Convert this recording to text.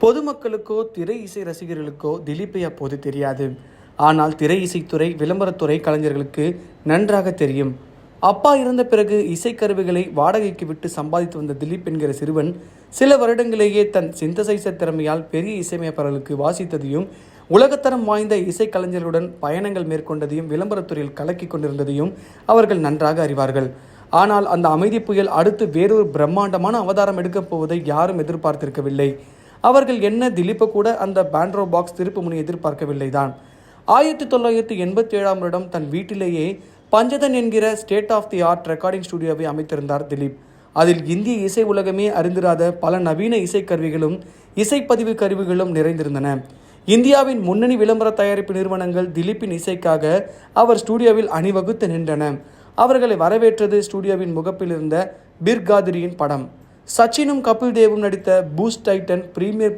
பொதுமக்களுக்கோ திரை இசை ரசிகர்களுக்கோ திலீப்பை அப்போது தெரியாது. ஆனால் திரை இசைத்துறை விளம்பரத்துறை கலைஞர்களுக்கு நன்றாக தெரியும். அப்பா இறந்த பிறகு இசைக்கருவிகளை வாடகைக்கு விட்டு சம்பாதித்து வந்த திலீப் என்கிற சிறுவன் சில வருடங்களேயே தன் சிந்தசைசர் திறமையால் பெரிய இசையமைப்பாளர்களுக்கு வாசித்ததையும் உலகத்தரம் வாய்ந்த இசைக்கலைஞர்களுடன் பயணங்கள் மேற்கொண்டதையும் விளம்பரத்துறையில் கலக்கி கொண்டிருந்ததையும் அவர்கள் நன்றாக அறிவார்கள். ஆனால் அந்த அமைதி புயல் அடுத்து வேறொரு பிரம்மாண்டமான அவதாரம் எடுக்கப் போவதை யாரும் எதிர்பார்த்திருக்கவில்லை. அவர்கள் என்ன திலீப்பை கூட அந்த பேண்ட்ரோ பாக்ஸ் திருப்பு முனை எதிர்பார்க்கவில்லை தான். 1987 வருடம் தன் வீட்டிலேயே பஞ்சதன் என்கிற state of the art recording ஸ்டுடியோவை அமைத்திருந்தார் திலீப். அதில் இந்திய இசை உலகமே அறிந்திராத பல நவீன இசைக்கருவிகளும் இசைப்பதிவு கருவிகளும் நிறைந்திருந்தன. இந்தியாவின் முன்னணி விளம்பர தயாரிப்பு நிறுவனங்கள் திலீப்பின் இசைக்காக அவர் ஸ்டுடியோவில் அணிவகுத்து நின்றன. அவர்களை வரவேற்றது ஸ்டுடியோவின் முகப்பில் இருந்த பிர்காதிரியின் படம். சச்சினும் கபில் தேவும் நடித்த பூஸ்ட் டைட்டன் பிரீமியர்